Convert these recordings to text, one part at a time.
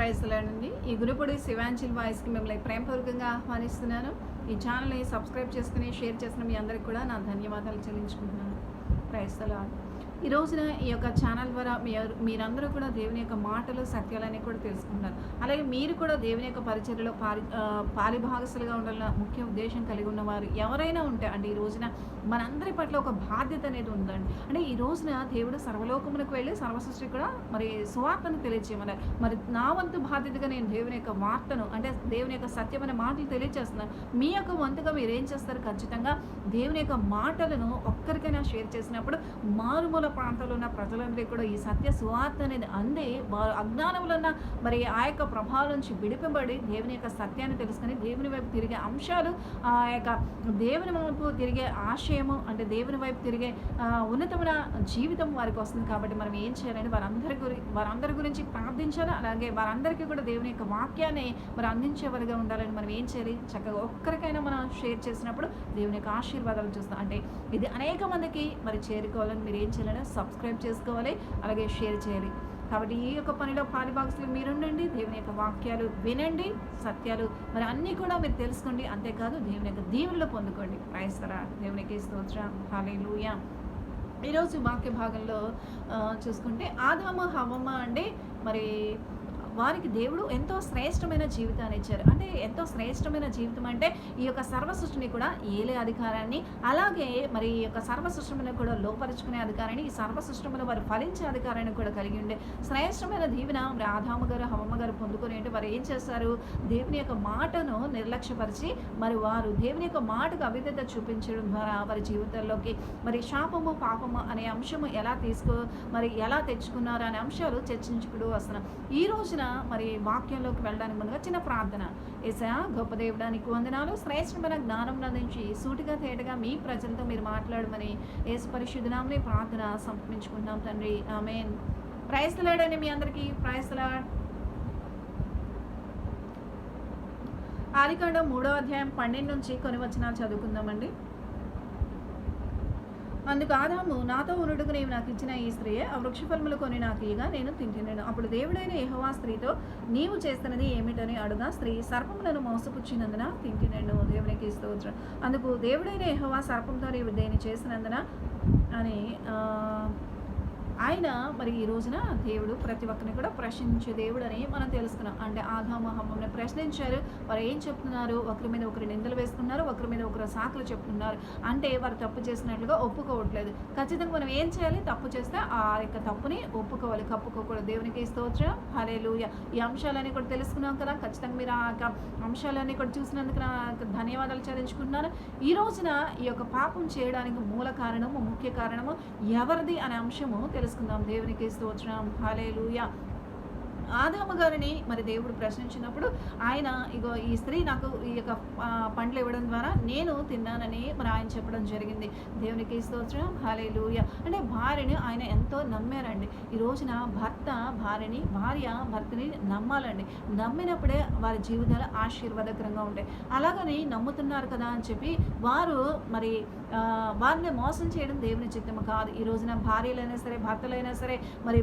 ప్రైజ్లాడండి. ఈ గురుపుడి శివాంజలి వాయిస్కి మిమ్మల్ని ప్రేమపూర్వకంగా ఆహ్వానిస్తున్నాను. ఈ ఛానల్ని సబ్స్క్రైబ్ చేసుకుని షేర్ చేసిన మీ అందరికీ కూడా నా ధన్యవాదాలు చెల్లించుకుంటున్నాను. ప్రైజ్లాడ్. ఈ రోజున ఈ యొక్క ఛానల్ ద్వారా మీరందరూ కూడా దేవుని యొక్క మాటలు సత్యాలని కూడా తెలుసుకుంటున్నారు. అలాగే మీరు కూడా దేవుని యొక్క పరిచర్యలో పాలిభాగస్తులుగా ఉండాలన్న ముఖ్య ఉద్దేశం కలిగి ఉన్నవారు ఎవరైనా ఉంటే అంటే ఈ రోజున మనందరి పట్ల ఒక బాధ్యత అనేది ఉందండి. అంటే ఈ రోజున దేవుడు సర్వలోకములకు వెళ్ళి సర్వసృష్టి కూడా మరి సువార్తను తెలియజేయమన్నారు. మరి నా వంతు బాధ్యతగా నేను దేవుని యొక్క వార్తను అంటే దేవుని యొక్క సత్యమైన మాటలు తెలియజేస్తున్నాను. మీ యొక్క వంతుగా మీరు ఏం చేస్తారు? ఖచ్చితంగా దేవుని యొక్క మాటలను ఒక్కరికైనా షేర్ చేసినప్పుడు మారుమూల ప్రాంతాల్లో ఉన్న ప్రజలందరికీ కూడా ఈ సత్య సువార్త అనేది అంది వారు అజ్ఞానంలో ఉన్న మరి ఆ యొక్క ప్రభావం నుంచి విడిపబడి దేవుని యొక్క సత్యాన్ని తెలుసుకొని దేవుని వైపు తిరిగే అంశాలు ఆ యొక్క దేవుని వైపు తిరిగే ఆశయము అంటే దేవుని వైపు తిరిగే ఉన్నతమైన జీవితం వారికి వస్తుంది. కాబట్టి మనం ఏం చేయాలంటే వారందరి గురించి ప్రార్థించాలి. అలాగే వారందరికీ కూడా దేవుని యొక్క వాక్యాన్ని మరి అందించేవారిగా ఉండాలని మనం ఏం చేయాలి? చక్కగా ఒక్కరికైనా మనం షేర్ చేసినప్పుడు దేవుని యొక్క ఆశీర్వాదాలు చూస్తాం. అంటే ఇది అనేక మందికి మరి చేరుకోవాలని మీరు ఏం చేయాలంటే సబ్స్క్రైబ్ చేసుకోవాలి, అలాగే షేర్ చేయాలి. కాబట్టి ఈ యొక్క పనిలో పాలిభాగస్తులు మీరుండండి. దేవుని యొక్క వాక్యాలు వినండి, సత్యాలు మరి అన్నీ కూడా మీరు తెలుసుకోండి. అంతేకాదు దేవుని యొక్క దీవెనలు పొందుకోండి. ప్రైస్తరా దేవునికి స్తోత్రం. హల్లెలూయా. ఈరోజు వాక్య భాగంలో చూసుకుంటే ఆదాము హవ్వ అండి మరి వారికి దేవుడు ఎంతో శ్రేష్టమైన జీవితాన్ని ఇచ్చారు. అంటే ఎంతో శ్రేష్టమైన జీవితం అంటే ఈ యొక్క సర్వసృష్టిని కూడా ఏలే అధికారాన్ని, అలాగే మరి ఈ యొక్క సర్వసృష్టిని కూడా లోపరుచుకునే అధికారాన్ని, ఈ సర్వసృష్టిలో వారు ఫలించే అధికారాన్ని కూడా కలిగి ఉండే శ్రేష్టమైన దీవెన మరి ఆదాము గారు హవ్వ గారు పొందుకొని అంటే వారు ఏం చేస్తారు? దేవుని యొక్క మాటను నిర్లక్ష్యపరిచి మరి వారు దేవుని యొక్క మాటకు అవిధేత చూపించడం ద్వారా వారి జీవితాల్లోకి మరి శాపము పాపము అనే అంశము ఎలా తెచ్చుకున్నారు అనే అంశాలు చర్చించుకుంటూ వస్తున్నాం. ఈ రోజున మరి వాక్యంలోకి వెళ్ళడానికి ముందుగా చిన్న ప్రార్థన. యేసయ్యా గొప్ప దేవుడా నీకు వందనాలు. శ్రేష్టమైన జ్ఞానం అందించి సూటిగా తేటగా మీ ప్రజలతో మీరు మాట్లాడమని యేసు పరిశుద్ధ నామములో ప్రార్థన సమర్పించుకుంటున్నాం తండ్రి. ఆమేన్. ప్రైజ్ ది లార్డ్ అండి. మీ అందరికీ ప్రైజ్ ది లార్డ్. ఆదికాండం 3వ అధ్యాయం 12 నుంచి కొన్ని వచనాలు చదువుకుందామండి. అందుకు ఆదాము, నాతో ఉన్నట్టుగా నీవు నాకు ఇచ్చిన ఈ స్త్రీయే ఆ వృక్షఫలములు కొని నాకు ఇక నేను తింటున్నాను. అప్పుడు దేవుడైన యెహోవా స్త్రీతో నీవు చేస్తున్నది ఏమిటని అడుగా, స్త్రీ సర్పములను మోసపుచ్చినందున తింటున్నాను. దేవునికి స్తోత్రం. అందుకు దేవుడైన యెహోవా సర్పంతో నీవు దేని చేసినందున అని ఆయన మరి ఈ రోజున దేవుడు ప్రతి ఒక్కరిని కూడా ప్రశ్నించే దేవుడు అని మనం తెలుసుకున్నాం. అంటే ఆదాము హవ్వని ప్రశ్నించారు. వారు ఏం చెప్తున్నారు? ఒకరి మీద ఒకరు నిందలు వేస్తున్నారు, ఒకరి మీద ఒకరు సాకులు చెప్తున్నారు. అంటే వారు తప్పు చేసినట్లుగా ఒప్పుకోవట్లేదు. ఖచ్చితంగా మనం ఏం చేయాలి? తప్పు చేస్తే ఆ యొక్క తప్పుని ఒప్పుకోవాలి, కప్పుకోకూడదు. దేవునికి స్తోత్రం. హల్లెలూయా. ఈ అంశాలన్నీ కూడా తెలుసుకున్నాం కదా. ఖచ్చితంగా మీరు ఆ యొక్క అంశాలన్నీ కూడా చూసినందుకు నాకు ధన్యవాదాలు చెల్లించుకుంటున్నాను. ఈ రోజున ఈ యొక్క పాపం చేయడానికి మూల కారణము, ముఖ్య కారణము ఎవరిది అనే అంశము తెలుసుకుందాం. దేవునికి స్తోత్రం. హల్లెలూయా. ఆదాము గారిని మరి దేవుడు ప్రశ్నించినప్పుడు ఆయన ఇగో ఈ స్త్రీ నాకు ఈ యొక్క పండ్లు ఇవ్వడం ద్వారా నేను తిన్నానని మరి ఆయన చెప్పడం జరిగింది. దేవునికి స్తోత్రం. హల్లెలూయా. అంటే భార్యని ఆయన ఎంతో నమ్మారండి. ఈ రోజున భార్య భర్తని నమ్మాలండి. నమ్మినప్పుడే వారి జీవితాలు ఆశీర్వాదకరంగా ఉంటాయి. అలాగని నమ్ముతున్నారు కదా అని చెప్పి వారు మరి వారిని మోసం చేయడం దేవుని చిత్తము కాదు. ఈ రోజున భార్యలైనా సరే భర్తలైనా సరే మరి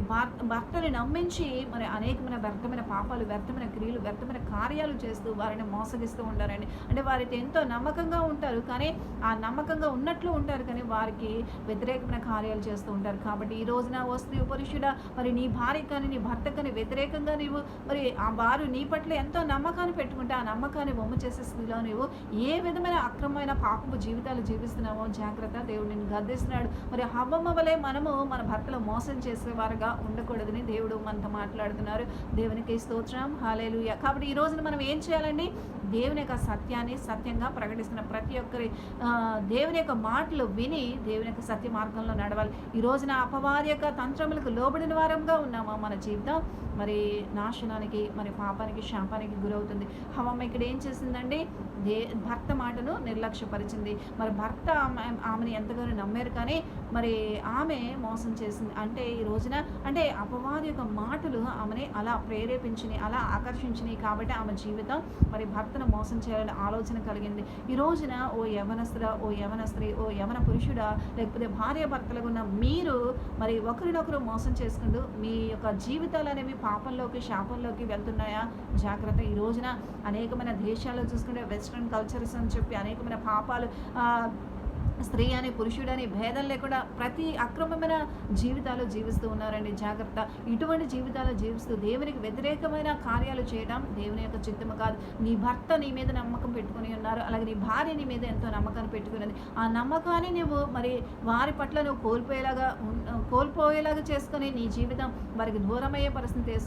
భర్తని నమ్మించి మరి అనేకమైన వ్యర్థమైన పాపాలు, వ్యర్థమైన క్రియలు, వ్యర్థమైన కార్యాలు చేస్తూ వారిని మోసగిస్తూ ఉంటారండి. అంటే వారికి ఎంతో నమ్మకంగా ఉంటారు, కానీ ఆ నమ్మకంగా ఉన్నట్లు ఉంటారు, కానీ వారికి వ్యతిరేకమైన కార్యాలు చేస్తూ ఉంటారు. కాబట్టి ఈ రోజున ఓ స్త్రీ పురుషుడా మరి నీ భార్య కానీ నీ భర్త కానీ వ్యతిరేకంగా నీవు మరి ఆ వారు నీ పట్ల ఎంతో నమ్మకాన్ని పెట్టుకుంటే ఆ నమ్మకాన్ని వమ్ము చేసే స్థితిలో నీవు ఏ విధమైన అక్రమమైన పాపపు జీవితాలు జీవిస్తున్నావో జాగ్రత్త. దేవుడు నిన్ను గద్దిస్తున్నాడు. మరి హవ్వమ్మ వలె మనము మన భర్తలు మోసం చేసేవారుగా ఉండకూడదని దేవుడు మనతో మాట్లాడుతున్నారు. దేవునికి స్తోత్రం. హల్లెలూయా. కాబట్టి ఈ రోజున మనం ఏం చేయాలండి? దేవుని యొక్క సత్యాన్ని సత్యంగా ప్రకటిస్తున్న ప్రతి ఒక్కరి దేవుని యొక్క మాటలు విని దేవుని యొక్క సత్య మార్గంలో నడవాలి. ఈ రోజున అపవాది యొక్క తంత్రములకు లోబడిన వారంగా ఉన్నామా? మన జీవితం మరి నాశనానికి మరి పాపానికి శాపానికి గురవుతుంది. హవ్వ ఇక్కడ ఏం చేసిందండి? భర్త మాటను నిర్లక్ష్యపరిచింది. మరి భర్త ఆమెని ఎంతగానో నమ్మారు, కానీ మరి ఆమె మోసం చేసింది. అంటే ఈ రోజున అంటే అపవాది యొక్క మాటలు ఆమెని అలా ప్రేరేపించినాయి, అలా ఆకర్షించినాయి. కాబట్టి ఆమె జీవితం మరి భర్తను మోసం చేయాలని ఆలోచన కలిగింది. ఈ రోజున ఓ యవనస్తుడా, ఓ యవన స్త్రీ, ఓ యవన పురుషుడా, లేకపోతే భార్య భర్తలుగా ఉన్న మీరు మరి ఒకరినొకరు మోసం చేసుకుంటూ మీ యొక్క జీవితాలు అనేవి పాపంలోకి, శాపంలోకి వెళ్తున్నాయా? జాగ్రత్త. ఈ రోజున అనేకమైన దేశాల్లో చూసుకుంటే వెస్ట్రన్ కల్చర్స్ అని చెప్పి అనేకమైన పాపాలు, స్త్రీ అని పురుషుడని భేదం లేకుండా ప్రతి అక్రమమైన జీవితాలు జీవిస్తూ ఉన్నారండి. జాగ్రత్త. ఇటువంటి జీవితాలు జీవిస్తూ దేవునికి వ్యతిరేకమైన కార్యాలు చేయడం దేవుని యొక్క చిత్తము కాదు. నీ భర్త నీ మీద నమ్మకం పెట్టుకుని ఉన్నారు, అలాగే నీ భార్య నీ మీద ఎంతో నమ్మకాన్ని పెట్టుకున్నది. ఆ నమ్మకాన్ని నువ్వు మరి వారి పట్ల నువ్వు కోల్పోయేలాగా చేసుకొని నీ జీవితం వారికి దూరమయ్యే పరిస్థితి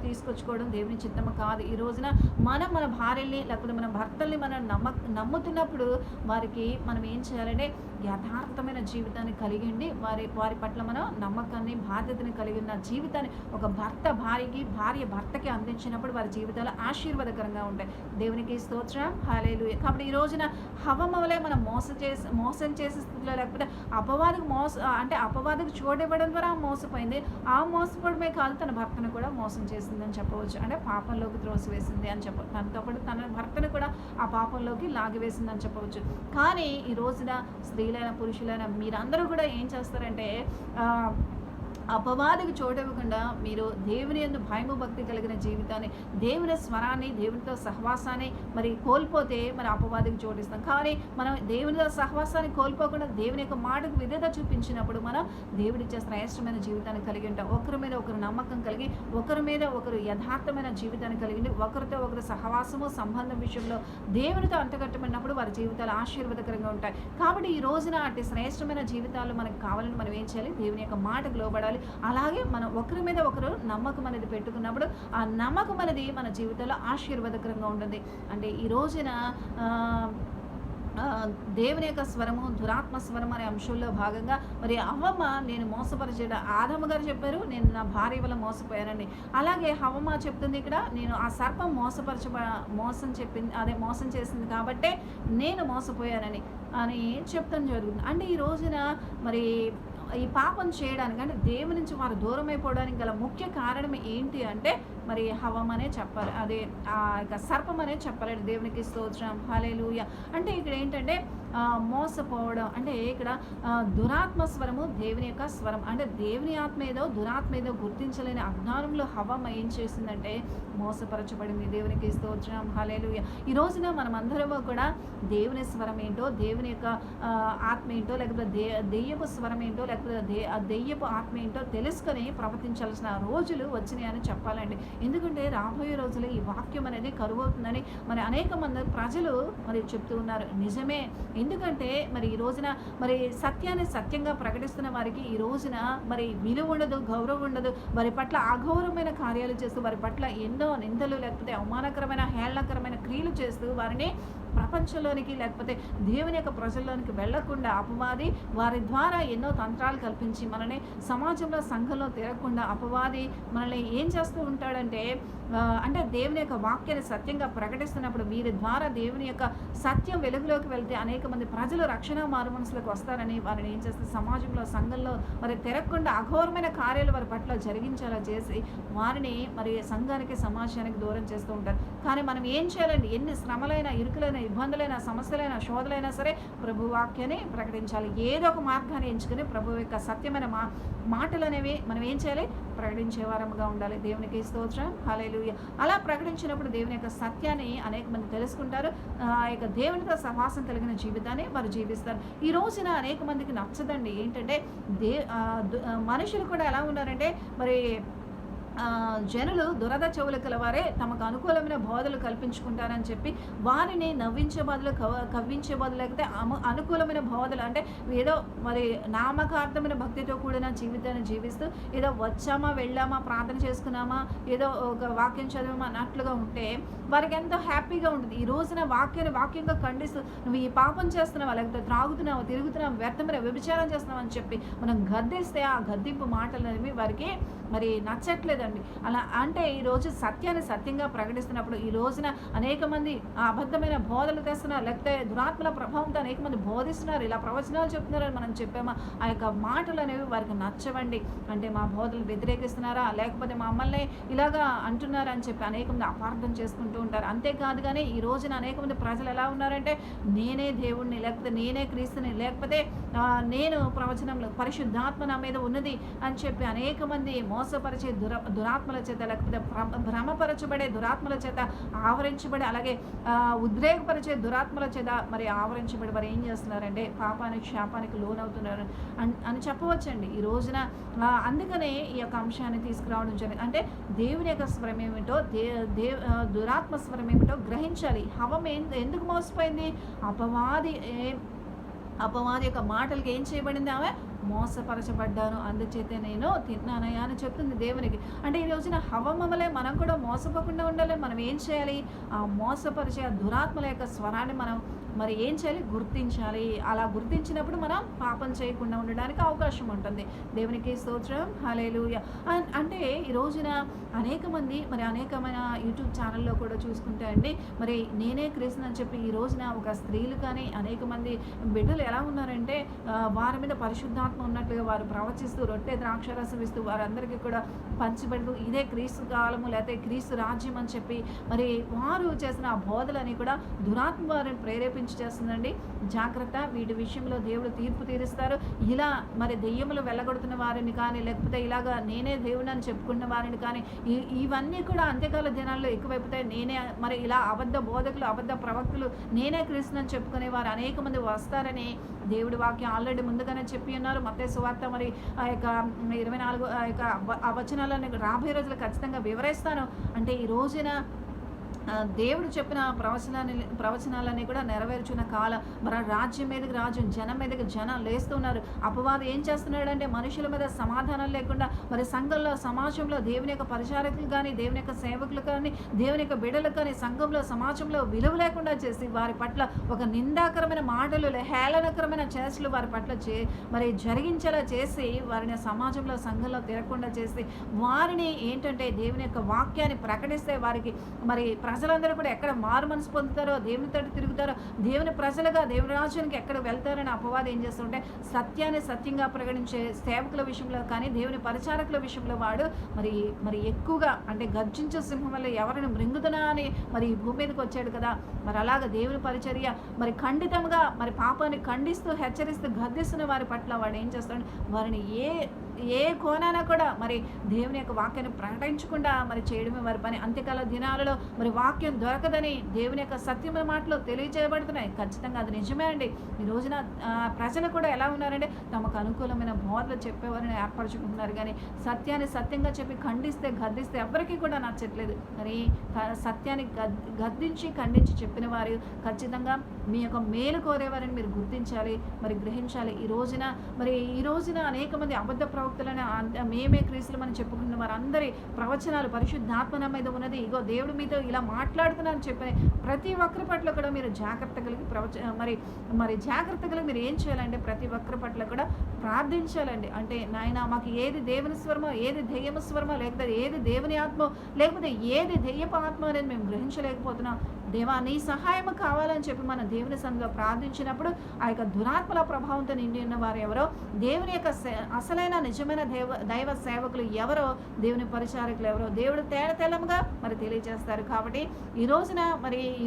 తీసుకొచ్చుకోవడం దేవుని చిత్తము కాదు. ఈ రోజున మన భార్యల్ని లేకపోతే మన భర్తల్ని మనం నమ్ముతున్నప్పుడు వారికి మనం ఏం చేయాలంటే యథార్థమైన జీవితాన్ని కలిగిండి వారి పట్ల మనం నమ్మకాన్ని, బాధ్యతని కలిగి ఉన్న జీవితాన్ని ఒక భర్త భార్యకి, భార్య భర్తకి అందించినప్పుడు వారి జీవితాలు ఆశీర్వాదకరంగా ఉంటాయి. దేవునికి స్తోత్రం. హల్లెలూయా. కాబట్టి ఈ రోజున హవ్వమవలే మనం మోసం చేసే స్థితిలో, లేకపోతే అపవాదకు చోటివ్వడం ద్వారా మోసపోయింది. ఆ మోసపోవడమే కాదు, తన భర్తను కూడా మోసం చేసిందని చెప్పవచ్చు. అంటే పాపంలోకి త్రోసివేసింది అని చెప్పవచ్చు. తనతో పాటు తన భర్తను కూడా ఆ పాపంలోకి లాగివేసిందని చెప్పవచ్చు. కానీ ఈ రోజున స్త్రీలైన పురుషులైన మీరందరూ కూడా ఏం చేస్తారంటే అపవాదికి చోటివ్వకుండా మీరు దేవుని యందు భయము భక్తి కలిగిన జీవితాన్ని, దేవుని స్వరాన్ని, దేవునితో సహవాసాన్ని మరి కోల్పోతే మరి అపవాదికి చోటిస్తాం. కానీ మనం దేవునితో సహవాసాన్ని కోల్పోకుండా దేవుని యొక్క మాటకు విధేయత చూపించినప్పుడు మనం దేవుడిచ్చే శ్రేష్టమైన జీవితాన్ని కలిగి ఉంటాం. ఒకరి మీద ఒకరు నమ్మకం కలిగి, ఒకరి మీద ఒకరు యథార్థమైన జీవితాన్ని కలిగి, ఒకరితో ఒకరు సహవాసము సంబంధం విషయంలో దేవునితో అంటగట్టబడినప్పుడు వారి జీవితాలు ఆశీర్వాదకరంగా ఉంటాయి. కాబట్టి ఈ రోజున అట్టి శ్రేష్టమైన జీవితాలు మనకు కావాలని మనం ఏం చేయాలి? దేవుని యొక్క మాటకు లోబడాలి. అలాగే మనం ఒకరి మీద ఒకరు నమ్మకం అనేది పెట్టుకున్నప్పుడు ఆ నమ్మకం అనేది మన జీవితంలో ఆశీర్వాదకరంగా ఉంటుంది. అంటే ఈ రోజున దేవుని యొక్క స్వరము, దురాత్మ స్వరం అనే అంశంలో భాగంగా మరి అవ్వమ్మ నేను మోసపరిచేట, ఆదమ్మ గారు చెప్పారు నేను నా భార్య వల్ల మోసపోయానండి. అలాగే అవ్వమ్మ చెప్తుంది ఇక్కడ, నేను ఆ సర్పం మోసం చేసింది కాబట్టే నేను మోసపోయానని చెప్తాను జరుగుతుంది. అంటే ఈ రోజున మరి ఈ పాపం చేయడానికి, అంటే దేవుని నుంచి వారు దూరం అయిపోవడానికి గల ముఖ్య కారణం ఏంటి అంటే మరి హవ్వమనే చెప్పాలి, అదే ఆ యొక్క సర్పం అనే చెప్పాలండి. దేవునికి స్తోత్రం. హల్లెలూయా. అంటే ఇక్కడ ఏంటంటే మోసపోవడం అంటే ఇక్కడ దురాత్మ స్వరము, దేవుని యొక్క స్వరం, అంటే దేవుని ఆత్మ ఏదో దురాత్మ ఏదో గుర్తించలేని అజ్ఞానంలో హవ్వమ్మ ఏం చేసిందంటే మోసపరచబడింది. దేవునికి స్తోత్రం. హల్లెలూయా. ఈ రోజున మనం అందరం కూడా దేవుని స్వరం ఏంటో, దేవుని యొక్క ఆత్మ ఏంటో, లేకపోతే దెయ్యపు స్వరం ఏంటో, లేకపోతే దెయ్యపు ఆత్మ ఏంటో తెలుసుకొని ప్రవర్తించాల్సిన రోజులు వచ్చినాయని చెప్పాలండి. ఎందుకంటే రాబోయే రోజులు ఈ వాక్యం అనేది కరువవుతుందని మరి అనేక మంది ప్రజలు మరి చెప్తూ ఉన్నారు. నిజమే. ఎందుకంటే మరి ఈ రోజున మరి సత్యాన్ని సత్యంగా ప్రకటిస్తున్న వారికి ఈ రోజున మరి విలువ ఉండదు, గౌరవం ఉండదు. వారి పట్ల అగౌరవమైన కార్యాలు చేస్తూ, వారి పట్ల ఎన్నో నిందలు లేకపోతే అవమానకరమైన, హేళనకరమైన క్రియలు చేస్తూ వారిని ప్రపంచంలోనికి లేకపోతే దేవుని యొక్క ప్రజల్లోనికి వెళ్లకుండా అపవాది వారి ద్వారా ఎన్నో తంత్రాలు కల్పించి మనల్ని సమాజంలో, సంఘంలో తిరగకుండా అపవాది మనల్ని ఏం చేస్తూ ఉంటాడంటే అంటే దేవుని యొక్క వాక్యాన్ని సత్యంగా ప్రకటిస్తున్నప్పుడు వీరి ద్వారా దేవుని యొక్క సత్యం వెలుగులోకి వెళ్తే అనేక మంది ప్రజలు రక్షణ మారుమనసులకు వస్తారని వారిని ఏం చేస్తే సమాజంలో, సంఘంలో మరి తిరగకుండా అఘోరమైన కార్యాలు వారి పట్ల జరిగించేలా చేసి వారిని మరి సంఘానికి, సమాజానికి దూరం చేస్తూ ఉంటారు. కానీ మనం ఏం చేయాలండి? ఎన్ని శ్రమలైనా, ఇరుకులైన, ఇబ్బందులైన, సమస్యలైనా, శోధలైనా సరే ప్రభు వాక్యాన్ని ప్రకటించాలి. ఏదో ఒక మార్గాన్ని ఎంచుకుని ప్రభు యొక్క సత్యమైన మాటలు అనేవి మనం ఏం చేయాలి? ప్రకటించే వారముగా ఉండాలి. దేవునికి స్తోత్రం. హల్లెలూయా. అలా ప్రకటించినప్పుడు దేవుని యొక్క సత్యాన్ని అనేక మంది తెలుసుకుంటారు. ఆ యొక్క దేవునితో సహవాసం కలిగిన జీవితాన్ని వారు జీవిస్తారు. ఈ రోజున అనేక మందికి నచ్చదండి. ఏంటంటే మనుషులు కూడా ఎలా ఉన్నారంటే మరి జనులు దురద చెవులు కలవారే తమకు అనుకూలమైన బోధలు కల్పించుకుంటారని చెప్పి వారిని నవ్వించే బదులు, కవ్వించే బదులు, లేకపోతే అనుకూలమైన బోధలు అంటే ఏదో మరి నామకార్థమైన భక్తితో కూడిన జీవితాన్ని జీవిస్తూ ఏదో వచ్చామా, వెళ్ళామా, ప్రార్థన చేసుకున్నామా, ఏదో ఒక వాక్యం చదివామా అన్నట్లుగా ఉంటే వారికి ఎంతో హ్యాపీగా ఉంటుంది. ఈ రోజున వాక్యంగా ఖండిస్తూ నువ్వు ఈ పాపం చేస్తున్నావా, లేకపోతే త్రాగుతున్నావా, తిరుగుతున్నావా, వ్యర్థమైన వ్యభిచారం చేస్తున్నావు అని చెప్పి మనం గద్దిస్తే ఆ గద్దింపు మాటలు అనేవి వారికి మరి నచ్చట్లేదండి. అలా అంటే ఈరోజు సత్యాన్ని సత్యంగా ప్రకటిస్తున్నప్పుడు ఈ రోజున అనేక మంది అబద్ధమైన బోధలు తెస్తున్నారు, లేకపోతే దురాత్మల ప్రభావంతో అనేక మంది బోధిస్తున్నారు, ఇలా ప్రవచనాలు చెప్తున్నారని మనం చెప్పామా, ఆ యొక్క మాటలు అనేవి వారికి నచ్చవండి. అంటే మా బోధలు వ్యతిరేకిస్తున్నారా, లేకపోతే మమ్మల్ని ఇలాగా అంటున్నారా అని చెప్పి అనేక మంది అపార్థం చేసుకుంటూ ఉంటారు. అంతేకాదు కానీ ఈ రోజున అనేక మంది ప్రజలు ఎలా ఉన్నారంటే నేనే దేవుణ్ణి, లేకపోతే నేనే క్రీస్తుని, లేకపోతే నేను ప్రవచనంలో పరిశుద్ధాత్మ నా మీద ఉన్నది అని చెప్పి అనేక మంది మోసపరిచే దురాత్మల చేత, లేకపోతే భ్రమపరచబడే దురాత్మల చేత ఆవరించబడి, అలాగే ఉద్రేకపరిచే దురాత్మల చేత మరి ఆవరించబడి వారు ఏం చేస్తున్నారంటే పాపానికి శాపానికి లోనవుతున్నారు అని చెప్పవచ్చండి ఈ రోజున. అందుకనే ఈ యొక్క అంశాన్ని తీసుకురావడం జరిగింది. అంటే దేవుని యొక్క స్వరం ఏమిటో, దురాత్మ స్వరం ఏమిటో గ్రహించాలి. హవం ఎందుకు మోసపోయింది? అపవాది యొక్క మాటలకి ఏం చేయబడింది? ఆమె మోసపరచబడ్డాను, అందుచేతే నేను తిన్నానయ్యా అని చెప్తుంది దేవునికి. అంటే ఈ రోజున హవమలే మనం కూడా మోసపోకుండా ఉండాలి. మనం ఏం చేయాలి? ఆ మోసపరిచే దురాత్మల యొక్క స్వరాన్ని మనం మరి ఏం చేయాలి? గుర్తించాలి. అలా గుర్తించినప్పుడు మనం పాపం చేయకుండా ఉండడానికి అవకాశం ఉంటుంది. దేవునికి స్తోత్రం, హల్లెలూయా. అంటే ఈ రోజున అనేక మంది మరి అనేకమైన యూట్యూబ్ ఛానల్లో కూడా చూసుకుంటే అండి, మరి నేనే క్రీస్తుని అని చెప్పి ఈ రోజున ఒక స్త్రీలు కానీ అనేక మంది బిడ్డలు ఎలా ఉన్నారంటే వారి మీద పరిశుద్ధాత్మ ఉన్నట్లుగా వారు ప్రవచిస్తూ రొట్టె ద్రాక్షరసం ఇస్తూ వారందరికీ కూడా పంచిపెడుతూ ఇదే క్రీస్తు కాలము లేకపోతే క్రీస్తు రాజ్యం అని చెప్పి మరి వారు చేసిన ఆ బోధలని కూడా దురాత్మ వారిని ప్రేరేపించి చేస్తుందండి. జాగ్రత్త, వీటి విషయంలో దేవుడు తీర్పు తీరుస్తారు. ఇలా మరి దెయ్యములు వెళ్ళగొడుతున్న వారిని కానీ, లేకపోతే ఇలాగా నేనే దేవుడు అని చెప్పుకున్న వారిని కానీ, ఇవన్నీ కూడా అంత్యకాల దినాల్లో ఎక్కువైపోతాయి. నేనే మరి ఇలా అబద్ధ బోధకులు, అబద్ధ ప్రవక్తులు, నేనే క్రీస్తుని చెప్పుకునే వారు అనేక మంది వస్తారని దేవుడి వాక్యం ఆల్రెడీ ముందుగానే చెప్పి ఉన్నారు. మత్తయి సువార్త మరి ఆ యొక్క 24 ఆ యొక్క ఆ వచనాలను రాబోయే రోజులు ఖచ్చితంగా వివరిస్తాను. అంటే ఈ రోజున దేవుడు చెప్పిన ప్రవచనాలన్నీ కూడా నెరవేర్చిన కాలం. మరి రాజ్యం మీదకి రాజ్యం, జనం మీదకి జనం లేస్తున్నారు. అపవాది ఏం చేస్తున్నాడంటే మనుషుల మీద సమాధానం లేకుండా మరి సంఘంలో, సమాజంలో దేవుని యొక్క పరిచారకులు కానీ, దేవుని యొక్క సేవకులు కానీ, దేవుని యొక్క బిడ్డలకు కానీ సంఘంలో, సమాజంలో విలువ లేకుండా చేసి వారి పట్ల ఒక నిందాకరమైన మాటలు, హేళనకరమైన చేష్టలు వారి పట్ల మరి జరిగించేలా చేసి వారిని సమాజంలో, సంఘంలో తిరగకుండా చేసి వారిని ఏంటంటే దేవుని యొక్క వాక్యాన్ని ప్రకటిస్తే వారికి మరి ప్రజలందరూ కూడా ఎక్కడ మారు మనసు పొందుతారో, దేవుని తోటి తిరుగుతారో, దేవుని ప్రజలుగా దేవుని రాజ్యానికి ఎక్కడ వెళ్తారని అపవాదం ఏం చేస్తుంటే సత్యాన్ని సత్యంగా ప్రకటించే సేవకుల విషయంలో కానీ, దేవుని పరిచారకుల విషయంలో వాడు మరి ఎక్కువగా అంటే గర్జించే సింహం వల్ల ఎవరిని మృంగుతున్నా అని మరి భూమి మీదకి వచ్చాడు కదా. మరి అలాగ దేవుని పరిచర్య మరి ఖండితంగా మరి పాపాన్ని ఖండిస్తూ, హెచ్చరిస్తూ, గద్దిస్తున్న వారి పట్ల వాడు ఏం చేస్తాడు? వారిని ఏ కోణాన కూడా మరి దేవుని యొక్క వాక్యాన్ని ప్రకటించకుండా మరి చేయడమే వారి పని. అంత్యకాల దినాలలో మరి వాక్యం దొరకదని దేవుని యొక్క సత్యమైన మాటలు తెలియజేయబడుతున్నాయి. ఖచ్చితంగా అది నిజమే అండి. ఈ రోజున ప్రజలు కూడా ఎలా ఉన్నారంటే తమకు అనుకూలమైన బోధలు చెప్పేవారిని ఏర్పరచుకుంటున్నారు, కానీ సత్యాన్ని సత్యంగా చెప్పి గద్దిస్తే ఎవరికీ కూడా నచ్చట్లేదు. మరి సత్యాన్ని గద్దించి ఖండించి చెప్పిన వారు ఖచ్చితంగా మీ యొక్క మేలు కోరేవారని మీరు గుర్తించాలి, మరి గ్రహించాలి. ఈ రోజున అనేక మంది అబద్ధ ప్రవక్తలని మేమే క్రీస్తులమని చెప్పుకున్న వారందరి ప్రవచనాలు పరిశుద్ధాత్మ నా మీద ఉన్నది, ఇగో దేవుడు మీతో ఇలా మాట్లాడుతున్నారని చెప్పిన ప్రతి ఒక్కరి పట్ల కూడా మీరు జాగ్రత్త కలిగి మరి జాగ్రత్త కలిగి మీరు ఏం చేయాలంటే ప్రతి ఒక్కరి పట్ల కూడా ప్రార్థించాలండి. అంటే నాయన మాకు ఏది దేవుని స్వరమో, ఏది దెయ్యమ స్వరమో, లేకపోతే ఏది దేవుని ఆత్మో, లేకపోతే ఏది దెయ్యపు ఆత్మ అనేది మేము గ్రహించలేకపోతున్నాం. దేవా నీ సహాయం కావాలని చెప్పి మన దేవుని సన్నిధిలో ప్రార్థించినప్పుడు ఆ యొక్క దురాత్మల ప్రభావంతో నిండి ఉన్న వారు ఎవరో, దేవుని యొక్క అసలైన నిజమైన దైవ సేవకులు ఎవరో, దేవుని పరిచారకులు ఎవరో దేవుడు తేలముగా మరి తెలియజేస్తారు. కాబట్టి ఈ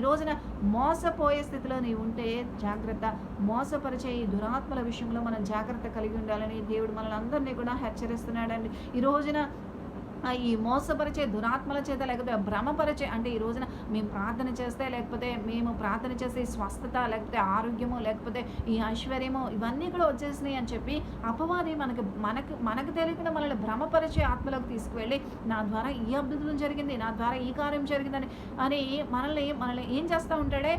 రోజున మోసపోయే స్థితిలో నీవు ఉంటే జాగ్రత్త. మోసపరిచే ఈ దురాత్మల విషయంలో మనం జాగ్రత్త కలిగి ఉండాలని దేవుడు మనల్ని అందరినీ కూడా హెచ్చరిస్తున్నాడండి. ఈ రోజున ఈ మోసపరిచే దురాత్మల చేత, లేకపోతే భ్రమపరిచే అంటే ఈ రోజున మేము ప్రార్థన చేస్తే, లేకపోతే మేము ప్రార్థన చేసే స్వస్థత, లేకపోతే ఆరోగ్యము, లేకపోతే ఈ ఐశ్వర్యము ఇవన్నీ కూడా వచ్చేసినాయి అని చెప్పి అపవాది మనకు తెలియకుండా మనల్ని భ్రమపరిచే ఆత్మలోకి తీసుకువెళ్ళి నా ద్వారా ఈ అద్భుతం జరిగింది, నా ద్వారా ఈ కార్యం జరిగిందని మనల్ని ఏం చేస్తూ ఉంటాడే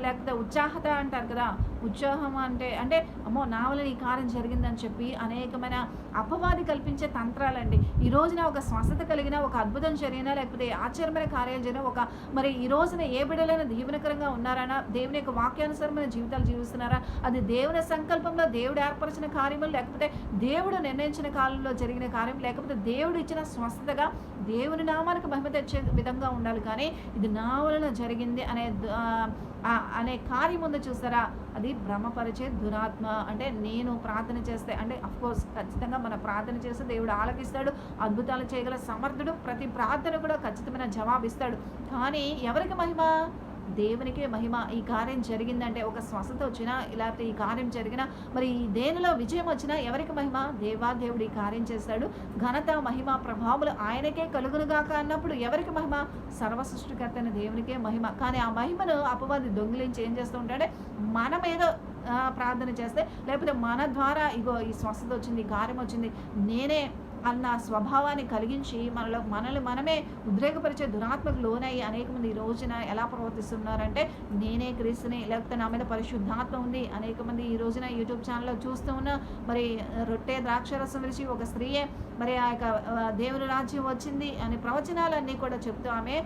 లేకపోతే ఉత్సాహత అంటారు కదా, ఉత్సాహం అంటే అంటే అమ్మో నా వల్ల ఈ కార్యం జరిగిందని చెప్పి అనేకమైన అపవాది కల్పించే తంత్రాలండి. ఈ రోజున ఒక స్వస్థత కలిగిన, ఒక అద్భుతం జరిగినా, లేకపోతే ఆశ్చర్యమైన కార్యాలు జరిగిన, ఒక మరి ఈ రోజున ఏ బిడ్డలైనా దీవెనకరంగా ఉన్నారనా, దేవుని యొక్క వాక్యానుసారమైన జీవితాలు జీవిస్తున్నారా, అది దేవుని సంకల్పంలో దేవుడు ఏర్పరిచిన కార్యములు, లేకపోతే దేవుడు నిర్ణయించిన కాలంలో జరిగిన కార్యం, లేకపోతే దేవుడు ఇచ్చిన స్వస్థతగా దేవుని నామానికి మహిమ తెచ్చే విధంగా ఉండాలి. కానీ ఇది నా వలన జరిగింది అనే కార్యం ఉందో చూస్తారా, అది భ్రమపరిచే దురాత్మ. అంటే నేను ప్రార్థన చేస్తే, అంటే అఫ్కోర్స్ ఖచ్చితంగా మన ప్రార్థన చేస్తే దేవుడు ఆలకిస్తాడు, అద్భుతాలు చేయగల సమర్థుడు, ప్రతి ప్రార్థన కూడా ఖచ్చితమైన జవాబు ఇస్తాడు. కానీ ఎవరికి మహిమ? దేవునికే మహిమ. ఈ కార్యం జరిగిందంటే, ఒక స్వస్థత వచ్చినా, లేకపోతే ఈ కార్యం జరిగినా, మరి దేనిలో విజయం వచ్చినా ఎవరికి మహిమ? దేవుడు ఈ కార్యం చేస్తాడు, ఘనత మహిమ ప్రభావములు ఆయనకే కలుగునుగాక అన్నప్పుడు ఎవరికి మహిమ? సర్వ సృష్టికర్త అయిన దేవునికే మహిమ. కానీ ఆ మహిమను అపవాది దొంగిలించి ఏం చేస్తూ ఉంటాడే, మనమేదో ప్రార్థన చేస్తే, లేకపోతే మన ద్వారా ఇగో ఈ స్వస్థత వచ్చింది, ఈ కార్యం వచ్చింది, నేనే అన్న స్వభావాన్ని కలిగించి మనల్ని మనమే ఉద్రేకపరిచే దురాత్మకు లోనయ్యి అనేక మంది ఈ రోజున ఎలా ప్రవర్తిస్తున్నారంటే, నేనే క్రీస్తుని, లేకపోతే నా మీద పరిశుద్ధాత్మ ఉంది. అనేక మంది ఈ రోజున యూట్యూబ్ ఛానల్లో చూస్తూ ఉన్న, మరి రొట్టె ద్రాక్షరసం విరిచి ఒక స్త్రీయే మరి ఆ యొక్క దేవుని రాజ్యం వచ్చింది అని ప్రవచనాలన్నీ కూడా చెప్తూ ఆమె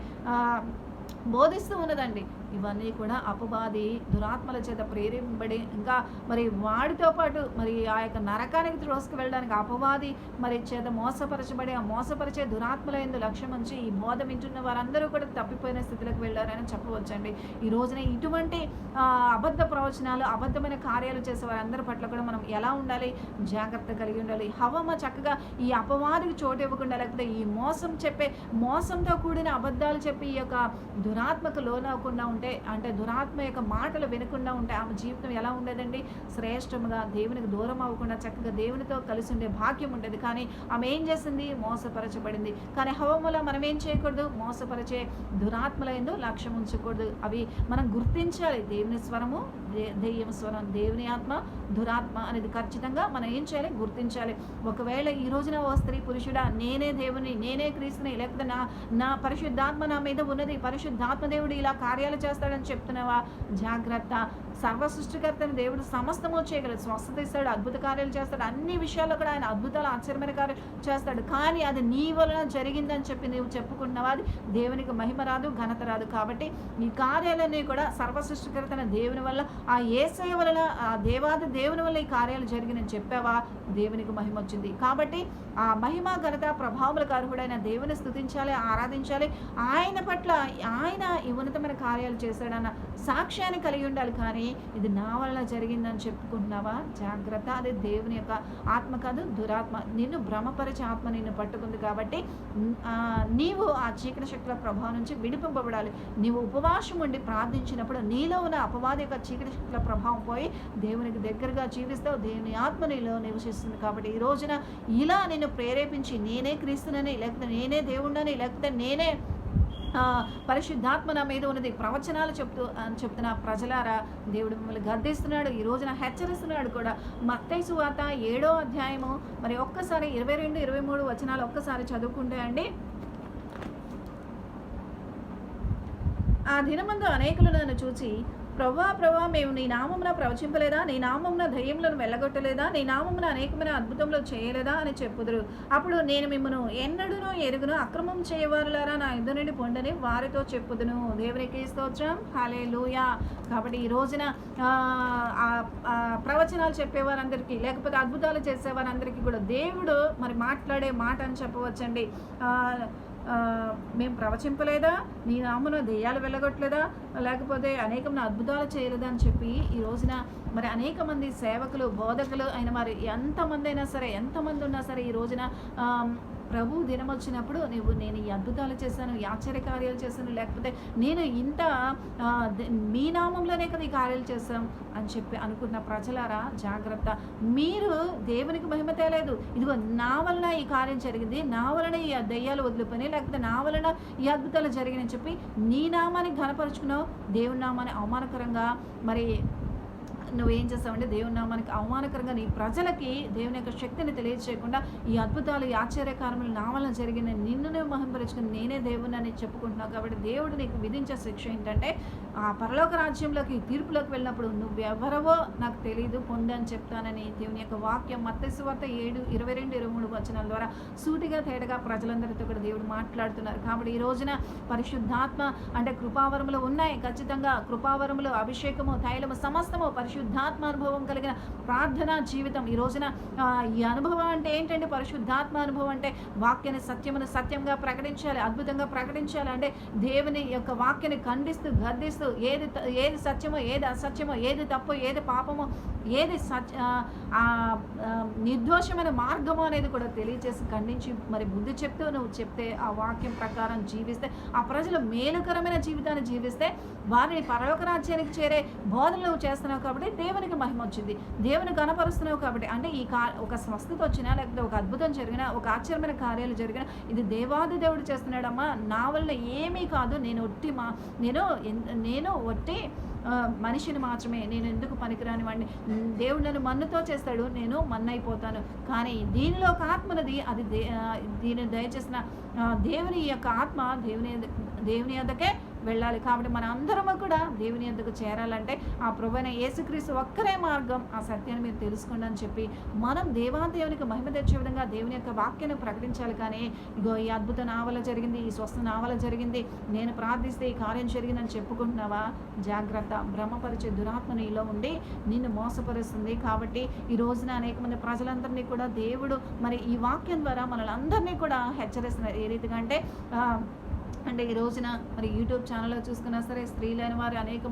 బోధిస్తూ ఉన్నదండి. ఇవన్నీ కూడా అపవాది దురాత్మల చేత ప్రేరేపింపబడి, ఇంకా మరి వాడితో పాటు మరి ఆ యొక్క నరకానికి త్రోసుకు వెళ్ళడానికి అపవాది మరి చేత మోసపరచబడి, ఆ మోసపరిచే దురాత్మల యందు లక్ష్యం ఉంచి ఈ బోధ వింటున్న వారందరూ కూడా తప్పిపోయిన స్థితిలోకి వెళ్ళారని చెప్పవచ్చండి. ఈ రోజున ఇటువంటి అబద్ధ ప్రవచనాలు, అబద్ధమైన కార్యాలు చేసే వారందరి పట్ల కూడా మనం ఎలా ఉండాలి? జాగ్రత్త కలిగి ఉండాలి. హవమ చక్కగా ఈ అపవాదికి చోటు ఇవ్వకుండా, లేకపోతే ఈ మోసంతో కూడిన అబద్ధాలు చెప్పి ఈ యొక్క దురాత్మకు లోనవ్వకుండా ఉంటే, అంటే దురాత్మ యొక్క మాటలు వినకుండా ఉంటే ఆమె జీవితం ఎలా ఉండేదండి? శ్రేష్టముగా, దేవునికి దూరం అవ్వకుండా చక్కగా దేవునితో కలిసి ఉండే భాగ్యం ఉండేది. కానీ ఆమె ఏం చేసింది? మోసపరచబడింది. కానీ హవములో మనం ఏం చేయకూడదు? మోసపరిచే దురాత్మల యందు లక్ష్యం ఉంచకూడదు. అవి మనం గుర్తించాలి. దేవుని స్వరము, దెయ్యం స్వరం, దేవుని ఆత్మ, దురాత్మ అనేది ఖచ్చితంగా మనం ఏం చేయాలి? గుర్తించాలి. ఒకవేళ ఈ రోజున ఓ స్త్రీ పురుషుడా, నేనే దేవుని, నేనే క్రీస్తుని, లేకపోతే నా పరిశుద్ధాత్మ నా మీద ఉన్నది, పరిశుద్ధాత్మ దేవుడు ఇలా కార్యాలు చేస్తాడని చెప్తున్నావా? జాగ్రత్త. సర్వ సృష్టికర్తని దేవుడు సమస్తము చేయగలడు, స్వస్థత ఇస్తాడు, అద్భుత కార్యాలు చేస్తాడు, అన్ని విషయాల్లో కూడా ఆయన అద్భుతాలు, ఆశ్చర్యమైన కార్యాలు చేస్తాడు. కానీ అది నీ వలన జరిగిందని చెప్పి నువ్వు చెప్పుకున్నావా, అది దేవునికి మహిమ రాదు, ఘనత రాదు. కాబట్టి ఈ కార్యాలన్నీ కూడా సర్వ సృష్టికర్తన దేవుని వల్ల, ఆ యేసయ్య వలన, ఆ దేవాది దేవుని వల్ల ఈ కార్యాలు జరిగినని చెప్పావా, దేవునికి మహిమ వచ్చింది. కాబట్టి ఆ మహిమ, ఘనత, ప్రభావములకు అర్హుడైన దేవుని స్తుతించాలి, ఆరాధించాలి. ఆయన పట్ల ఆయన ఈ ఉన్నతమైన కార్యాలు చేశాడన్న సాక్ష్యాన్ని కలిగి ఉండాలి. కానీ ఇది నా వల్ల జరిగిందని చెప్పుకుంటున్నావా? జాగ్రత్త. అది దేవుని యొక్క ఆత్మ కాదు, దురాత్మ. నిన్ను భ్రమపరిచే ఆత్మ నిన్ను పట్టుకుంది. కాబట్టి నీవు ఆ చీకటి శక్తుల ప్రభావం నుంచి విడిపింపబడాలి. నీవు ఉపవాసం ఉండి ప్రార్థించినప్పుడు నీలో ఉన్న అపవాది యొక్క చీకటి శక్తుల ప్రభావం పోయి దేవునికి దగ్గరగా జీవిస్తావు, దేవుని ఆత్మ నీలో నివసిస్తుంది. కాబట్టి ఈ రోజున ఇలా నిన్ను ప్రేరేపించి, నేనే క్రీస్తునని, లేకపోతే నేనే దేవుణ్ణని, లేకపోతే నేనే పరిశుద్ధాత్మ నా మీద ఉన్నది ప్రవచనాలు చెప్తున్న ప్రజలారా, దేవుడు మిమ్మల్ని గద్దిస్తున్నాడు, ఈ రోజున హెచ్చరిస్తున్నాడు కూడా. మత్తయి సువార్త 7వ అధ్యాయము మరి ఒక్కసారి 22, 23 వచనాలు ఒక్కసారి చదువుకుంటే అండి, ఆ దినమందు అనేకులు నన్ను చూచి, ప్రభువా మేము నీ నామమున ప్రవచింపలేదా? నీ నామమున దయ్యములను వెళ్ళగొట్టలేదా? నీ నామమున అనేకమైన అద్భుతములు చేయలేదా అని చెప్పుదురు. అప్పుడు నేను మిమ్మను ఎన్నడూనూ ఎరుగును, అక్రమం చేయవారులారా నా యుద్ధ నుండి పొండని వారితో చెప్పుదును. దేవునికి స్తోత్రం, హల్లెలూయా. కాబట్టి ఈ రోజున ప్రవచనాలు చెప్పేవారందరికీ, లేకపోతే అద్భుతాలు చేసేవారందరికీ కూడా దేవుడు మరి మాట్లాడే మాట అని చెప్పవచ్చండి. మేము ప్రవచింపలేదా? నీ నామమున దెయ్యాలు వెళ్ళగొట్టలేదా? లేకపోతే అనేకమైన అద్భుతాలు చేయలేదా అని చెప్పి ఈ రోజున మరి అనేక మంది సేవకులు, బోధకులు అయిన మరి ఎంతమంది అయినా సరే, ఎంతమంది ఉన్నా సరే ఈ రోజున ప్రభు దినం వచ్చినప్పుడు నేను ఈ అద్భుతాలు చేశాను, ఈ ఆశ్చర్యకార్యాలు చేశాను, లేకపోతే నేను ఇంత మీ నామంలోనే కదా ఈ కార్యాలు చేశాం అని చెప్పి అనుకున్న ప్రజలారా జాగ్రత్త. మీరు దేవునికి మహిమ తేలేదు, ఇదిగో నా వలన ఈ కార్యం జరిగింది, నా వలన ఈ దయ్యాలు వదిలిపోయినాయి, లేకపోతే నా వలన ఈ అద్భుతాలు జరిగినాయని చెప్పి నీ నామాన్ని ఘనపరుచుకున్నావు, దేవుని నామాన్ని అవమానకరంగా మరి నువ్వేం చేస్తావంటే దేవుని నామానికి అవమానకరంగా నీ ప్రజలకి దేవుని యొక్క శక్తిని తెలియజేయకుండా ఈ అద్భుతాలు, ఈ ఆశ్చర్యకారములు నా వలన జరిగిన నిన్ను నువ్వు మహింపరుచుకుని నేనే దేవుని అని చెప్పుకుంటున్నావు. కాబట్టి దేవుడు నీకు విధించే శిక్ష ఏంటంటే ఆ పరలోక రాజ్యంలోకి, తీర్పులోకి వెళ్ళినప్పుడు నువ్వెవరవో నాకు తెలియదు, పొంది అని చెప్తానని దేవుని యొక్క వాక్యం మత్తయి సువార్త 7:22-23 వచనాల ద్వారా సూటిగా తేటగా ప్రజలందరితో కూడా దేవుడు మాట్లాడుతున్నారు. కాబట్టి ఈ రోజున పరిశుద్ధాత్మ అంటే కృపావరములు ఉన్నాయి. ఖచ్చితంగా కృపావరములు, అభిషేకము, తైలము సమస్తము పరిశుద్ధాత్మ అనుభవం కలిగిన ప్రార్థనా జీవితం. ఈ రోజున ఈ అనుభవం అంటే ఏంటంటే పరిశుద్ధాత్మ అనుభవం అంటే వాక్యాన్ని సత్యమును సత్యంగా ప్రకటించాలి, అద్భుతంగా ప్రకటించాలి. అంటే దేవుని యొక్క వాక్యాన్ని ఖండిస్తూ, గర్దిస్తూ ఏది సత్యమో, ఏది అసత్యమో, ఏది తప్పో, ఏది పాపమో, ఏది నిర్దోషమైన మార్గము అనేది కూడా తెలియజేసి ఖండించి మరి బుద్ధి చెప్తూ నువ్వు చెప్తే, ఆ వాక్యం ప్రకారం జీవిస్తే, ఆ ప్రజలు మేలుకరమైన జీవితాన్ని జీవిస్తే వారిని పరలోక రాజ్యానికి చేరే బోధనలు నువ్వు చేస్తున్నావు. కాబట్టి దేవునికి మహిమ వచ్చింది, దేవుని కనపరుస్తున్నావు. కాబట్టి అంటే ఒక స్వస్థత వచ్చినా, లేకపోతే ఒక అద్భుతం జరిగినా, ఒక ఆశ్చర్యమైన కార్యాలు జరిగినా ఇది దేవాది దేవుడు చేస్తున్నాడమ్మా, నా వల్ల ఏమీ కాదు, నేను ఒట్టి మనిషిని మాత్రమే, నేను ఎందుకు పనికిరాని వాడిని, దేవుడు నన్ను మన్నుతో చేస్తాడు, నేను మన్నైపోతాను. కానీ దీనిలో ఒక ఆత్మ ఉన్నది, అది దీన్ని దయచేసిన దేవుని యొక్క ఆత్మ దేవుని యొద్దకే వెళ్ళాలి. కాబట్టి మన అందరము కూడా దేవుని యొద్దకు చేరాలంటే ఆ ప్రభువైన యేసుక్రీస్తు ఒక్కరే మార్గం, ఆ సత్యాన్ని మీరు తెలుసుకోండి అని చెప్పి మనం దేవాదేవునికి మహిమ తెచ్చే విధంగా దేవుని యొక్క వాక్యాన్ని ప్రకటించాలి. కానీ ఇగో ఈ అద్భుతం నా వల్ల జరిగింది, ఈ స్వస్థ నా వల్ల జరిగింది, నేను ప్రార్థిస్తే ఈ కార్యం జరిగిందని చెప్పుకుంటున్నావా? జాగ్రత్త, భ్రమపరిచే దురాత్మ నీలో ఉండి నిన్ను మోసపరుస్తుంది. కాబట్టి ఈ రోజున అనేక మంది ప్రజలందరినీ కూడా దేవుడు మరి ఈ వాక్యం ద్వారా మనల్ని అందరినీ కూడా హెచ్చరిస్తున్నారు. ఏ రీతిగా అంటే ఈ రోజున మరి యూట్యూబ్ ఛానల్లో చూసుకున్నా సరే, స్త్రీలైన వారు అనేక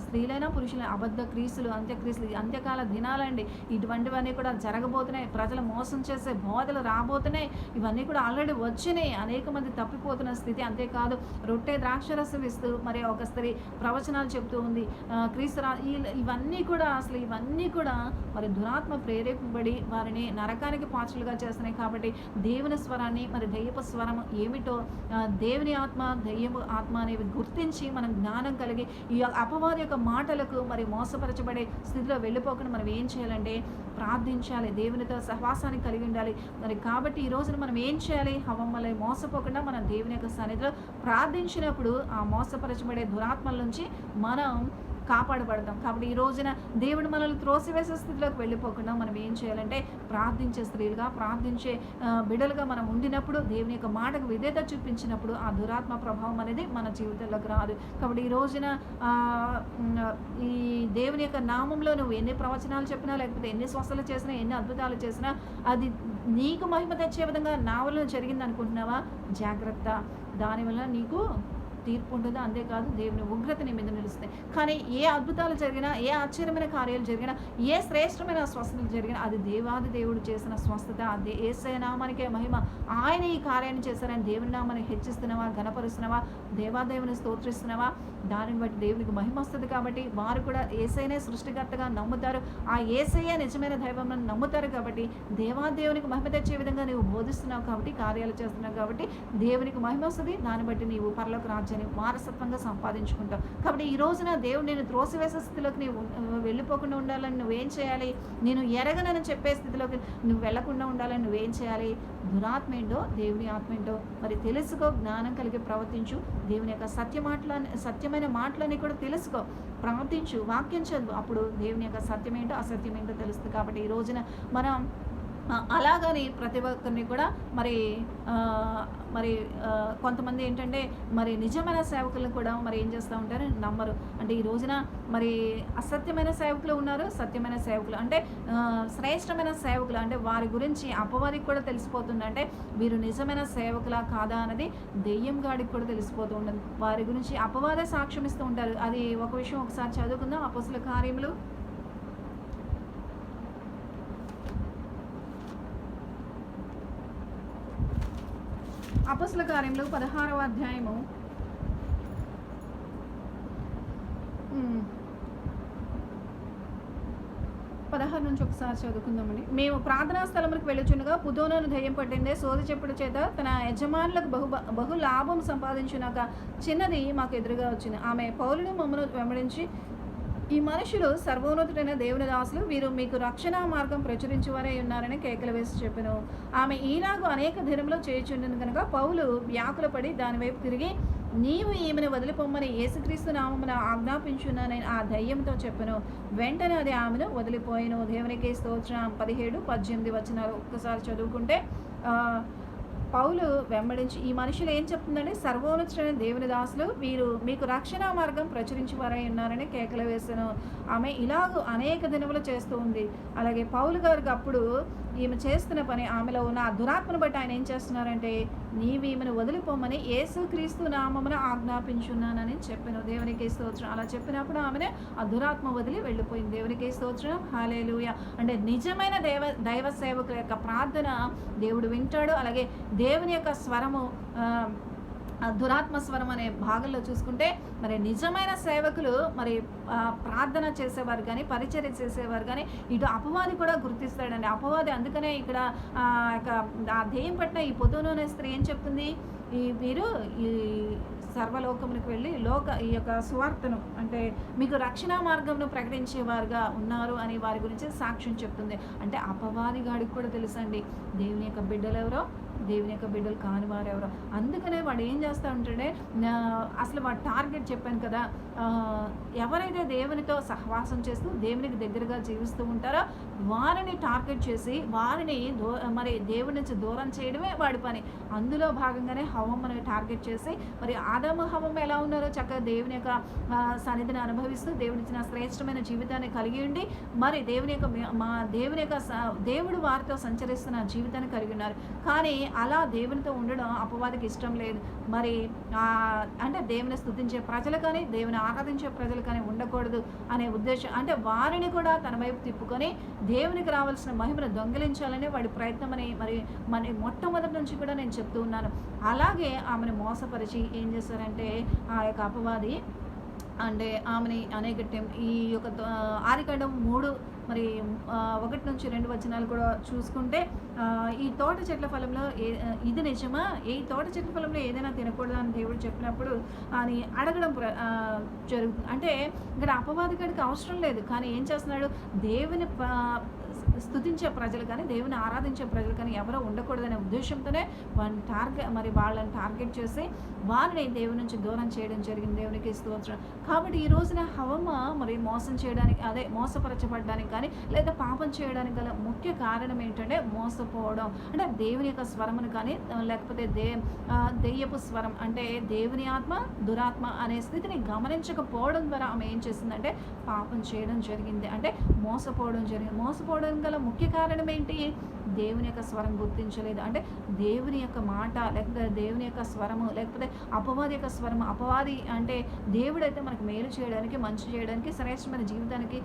స్త్రీలైన పురుషులైన అబద్ధ క్రీస్తులు, అంత్యకాల దినాలండి. ఇటువంటివన్నీ కూడా జరగబోతున్నాయి. ప్రజలు మోసం చేసే బోధలు రాబోతున్నాయి. ఇవన్నీ కూడా ఆల్రెడీ వచ్చినాయి. అనేక మంది తప్పిపోతున్న స్థితి. అంతేకాదు రొట్టె ద్రాక్షరసం ఇస్తూ మరి ఒక స్త్రీ ప్రవచనాలు చెప్తూ ఉంది క్రీస్తు ఇవన్నీ కూడా మరి దురాత్మ ప్రేరేపబడి వారిని నరకానికి పాత్రలుగా చేస్తున్నాయి. కాబట్టి దేవుని స్వరాన్ని మరి దయ్యపు స్వరం ఏమిటో, దేవుని ఆత్మ, దయ్యము ఆత్మ అనేవి గుర్తించి మనం జ్ఞానం కలిగి ఈ అపవాది యొక్క మాటలకు మరి మోసపరచబడే స్థితిలో వెళ్ళిపోకుండా మనం ఏం చేయాలంటే ప్రార్థించాలి, దేవునితో సహవాసాన్ని కలిగి ఉండాలి. మరి కాబట్టి ఈ రోజున మనం ఏం చేయాలి? హవమ్మలై మోసపోకుండా మనం దేవుని యొక్క సన్నిధిలో ప్రార్థించినప్పుడు ఆ మోసపరచబడే దురాత్మల నుంచి మనం కాపాడబడతాం. కాబట్టి ఈ రోజున దేవుడు మనల్ని త్రోసివేసే స్థితిలోకి వెళ్ళిపోకుండా మనం ఏం చేయాలంటే ప్రార్థించే స్త్రీలుగా, ప్రార్థించే బిడ్డలుగా మనం ఉండినప్పుడు, దేవుని యొక్క మాటకు విధేయత చూపించినప్పుడు ఆ దురాత్మ ప్రభావం అనేది మన జీవితంలోకి రాదు. కాబట్టి ఈ రోజున ఈ దేవుని యొక్క నామంలో నువ్వు ఎన్ని ప్రవచనాలు చెప్పినా, లేకపోతే ఎన్ని స్వస్థలు చేసినా, ఎన్ని అద్భుతాలు చేసినా అది నీకు మహిమ తెచ్చే విధంగా నా వల్ల జరిగింది అనుకుంటున్నావా? జాగ్రత్త, దానివల్ల నీకు తీర్పు ఉంటుంది. అంతేకాదు దేవుని ఉగ్రత నీ మీద నిలుస్తాయి. కానీ ఏ అద్భుతాలు జరిగినా, ఏ ఆశ్చర్యమైన కార్యాలు జరిగినా, ఏ శ్రేష్టమైన స్వస్థతలు జరిగినా అది దేవాది దేవుడు చేసిన స్వస్థత. యేసయ్య నామానికే మహిమ. ఆయన ఈ కార్యాన్ని చేశారని దేవుని నామాన్ని హెచ్చిస్తున్నావా, ఘనపరుస్తున్నావా, దేవాదేవుని స్తోత్రిస్తున్నావా? దానిని బట్టి దేవునికి మహిమ వస్తుంది. కాబట్టి వారు కూడా యేసయ్యనే సృష్టికర్తగా నమ్ముతారు. ఆ యేసయ్య నిజమైన దైవం నమ్ముతారు. కాబట్టి దేవాదేవునికి మహిమ తెచ్చే విధంగా నీవు బోధిస్తున్నావు కాబట్టి, కార్యాలు చేస్తున్నావు కాబట్టి దేవునికి మహిమ వస్తుంది. దాన్ని బట్టి నీవు పరలోక రాజ్యాన్ని వారసత్వంగా సంపాదించుకుంటావు. కాబట్టి ఈ రోజున దేవుడు నేను త్రోసివేసే స్థితిలోకి నీవు వెళ్ళిపోకుండా ఉండాలని నువ్వేం చేయాలి? నేను ఎరగనని చెప్పే స్థితిలోకి నువ్వు వెళ్లకుండా ఉండాలని నువ్వేం చేయాలి? దురాత్మ ఏంటో, దేవుని ఆత్మ ఏంటో మరి తెలుసుకో, జ్ఞానం కలిగి ప్రవర్తించు. దేవుని యొక్క సత్యమైన మాటలని కూడా తెలుసుకో, ప్రార్థించు, వాక్యం చదువు. అప్పుడు దేవుని యొక్క సత్యమేంటో, అసత్యమేంటో తెలుస్తుంది. కాబట్టి ఈ రోజున మనం అలాగని ప్రతి ఒక్కరిని కూడా మరి కొంతమంది ఏంటంటే మరి నిజమైన సేవకులను కూడా మరి ఏం చేస్తూ ఉంటారు? నమ్మరు. అంటే ఈ రోజున మరి అసత్యమైన సేవకులు ఉన్నారు, సత్యమైన సేవకులు. అంటే శ్రేష్టమైన సేవకులు అంటే వారి గురించి అపవాదికి కూడా తెలిసిపోతుంది. అంటే వీరు నిజమైన సేవకులా కాదా అన్నది దెయ్యం గాడికి కూడా తెలిసిపోతూ ఉంటుంది. వారి గురించి అపవాదే సాక్ష్యం ఇస్తూ ఉంటారు. అది ఒక విషయం ఒకసారి చదువుకుందాం. అపోస్తల కార్యములు అపోస్తల కార్యములు 16వ అధ్యాయము 16 నుంచి ఒకసారి చదువుకుందామండి. మేము ప్రార్థనా స్థలములకు వెళ్ళుచుండగా పుదోనను దయ్యం పట్టిందే, సోది చెప్పుడు చేత తన యజమానులకు బహు లాభం సంపాదించున్నాక చిన్నది మాకు ఎదురుగా వచ్చింది. ఆమె పౌలును మమ్మను వెంబడించి ఈ మనుషులు సర్వోన్నతుడైన దేవుని దాసులు, వీరు మీకు రక్షణ మార్గం ప్రచురించువారై ఉన్నారని కేకలు వేసి చెప్పెను. ఆమె ఈలాగు అనేక దినములు చేయుచుండెను కనుక పౌలు వ్యాకులపడి దానివైపు తిరిగి, నీవు ఈమెను వదిలిపోమ్మని యేసుక్రీస్తు నామమున ఆజ్ఞాపించున్నానని ఆ ధైర్యంతో చెప్పెను. వెంటనే అది ఆమెను వదిలిపోయెను. దేవునికి స్తోత్రం. 17, 18 వచనాలు ఒక్కసారి చదువుకుంటే, పౌలు వెంబడించి ఈ మనుషులు ఏం చెప్తుందంటే, సర్వోన్నతుడైన దేవుని దాసులు, వీరు మీకు రక్షణ మార్గం ప్రచురించువారై ఉన్నారని కేకలు వేశాను. ఆమె ఇలాగూ అనేక దినములు చేస్తూ ఉంది. అలాగే పౌలు గారికి అప్పుడు ఈమె చేస్తున్న పని, ఆమెలో ఉన్న ఆ దురాత్మను బట్టి ఆయన ఏం చేస్తున్నారంటే, నీవు ఈమెను వదిలిపోమని యేసుక్రీస్తు నామమున ఆజ్ఞాపించున్నానని చెప్పాను. దేవునికి స్తోత్రం. అలా చెప్పినప్పుడు ఆమెను ఆ దురాత్మ వదిలి వెళ్ళిపోయింది. దేవునికి స్తోత్రం. హల్లెలూయా. అంటే నిజమైన దైవ సేవకుల యొక్క ప్రార్థన దేవుడు వింటాడు. అలాగే దేవుని యొక్క స్వరము, దురాత్మ స్వరం అనే భాగంలో చూసుకుంటే, మరి నిజమైన సేవకులు మరి ప్రార్థన చేసేవారు కానీ, పరిచర్య చేసేవారు కానీ, ఇటు అపవాది కూడా గుర్తిస్తాడండి. అపవాది అందుకనే ఇక్కడ ఆ దెయ్యం పట్టిన ఈ పొదునోనే స్త్రీ ఏం చెప్తుంది, వీరు ఈ సర్వలోకమునికి వెళ్ళి ఈ యొక్క సువార్తను, అంటే మీకు రక్షణ మార్గంను ప్రకటించేవారుగా ఉన్నారు అని వారి గురించి సాక్ష్యం చెప్తుంది. అంటే అపవాది గాడికి కూడా తెలుసండి దేవుని యొక్క బిడ్డలు ఎవరో, దేవుని యొక్క బిడ్డలు కాని వారు ఎవరో. అందుకనే వాడు ఏం చేస్తూ ఉంటాడే, అసలు వాడు టార్గెట్ చెప్పాను కదా, ఎవరైతే దేవునితో సహవాసం చేస్తూ దేవునికి దగ్గరగా జీవిస్తూ ఉంటారో వారిని టార్గెట్ చేసి వారిని మరి దేవుడి నుంచి దూరం చేయడమే వాడి పని. అందులో భాగంగానే హవ్వమ్మని టార్గెట్ చేసి, మరి ఆదాము హవ్వమ్మ ఎలా ఉన్నారో చక్కగా దేవుని యొక్క సన్నిధిని అనుభవిస్తూ దేవుడిచ్చిన శ్రేష్టమైన జీవితాన్ని కలిగి ఉండి, మరి దేవుని యొక్క దేవుడు వారితో సంచరిస్తున్న జీవితాన్ని కలిగి ఉన్నారు. కానీ అలా దేవునితో ఉండడం అపవాదికి ఇష్టం లేదు. మరి అంటే దేవుని స్తుతించే ప్రజలు కానీ, దేవుని ఆరాధించే ప్రజలు కానీ ఉండకూడదు అనే ఉద్దేశం, అంటే వారిని కూడా తన వైపు తిప్పుకొని దేవునికి రావాల్సిన మహిమను దొంగిలించాలని వాడి ప్రయత్నం అని మరి మొట్టమొదటి నుంచి కూడా నేను చెప్తూ ఉన్నాను. అలాగే ఆమెను మోసపరిచి ఏం చేశారంటే, ఆ యొక్క అపవాది అంటే ఆమెని అనేక ఈ యొక్క ఆదికాండం 3 మరి 1-2 వచనాలు కూడా చూసుకుంటే, ఈ తోట చెట్ల ఫలంలో ఇది నిజమా, ఈ తోట చెట్ల ఫలంలో ఏదైనా తినకూడదు అని దేవుడు చెప్పినప్పుడు అని అడగడం జరుగుతుంది. అంటే ఇక్కడ అపవాదికుడికి అవసరం లేదు, కానీ ఏం చేస్తున్నాడు, దేవుని స్తుతించే ప్రజలు కానీ, దేవుని ఆరాధించే ప్రజలు కానీ ఎవరో ఉండకూడదనే ఉద్దేశంతోనే వాళ్ళని టార్గెట్ చేసి వారిని దేవుని నుంచి దూరం చేయడం జరిగింది. దేవునికి స్తోత్రం. కాబట్టి ఈ రోజున హవ్వమ్మ మరి మోసం చేయడానికి, మోసపరచబడ్డానికి కానీ లేదా పాపం చేయడానికి గల ముఖ్య కారణం ఏంటంటే మోసపోవడం. అంటే దేవుని యొక్క స్వరమును కానీ, లేకపోతే దెయ్యపు స్వరం అంటే దేవుని ఆత్మ దురాత్మ అనే స్థితిని గమనించకపోవడం ద్వారా ఆమె ఏం చేసిందంటే పాపం చేయడం జరిగింది. అంటే మోసపోవడం గల ముఖ్య కారణం ఏంటి, దేవుని యొక్క స్వరం గుర్తించలేదు. అంటే దేవుని యొక్క మాట, లేకపోతే దేవుని యొక్క స్వరము, లేకపోతే అపవాది యొక్క స్వరము. అపవాది అంటే దేవుడైతే మనకు మేలు చేయడానికి, మంచి చేయడానికి, శ్రేష్టమైన జీవితానికి,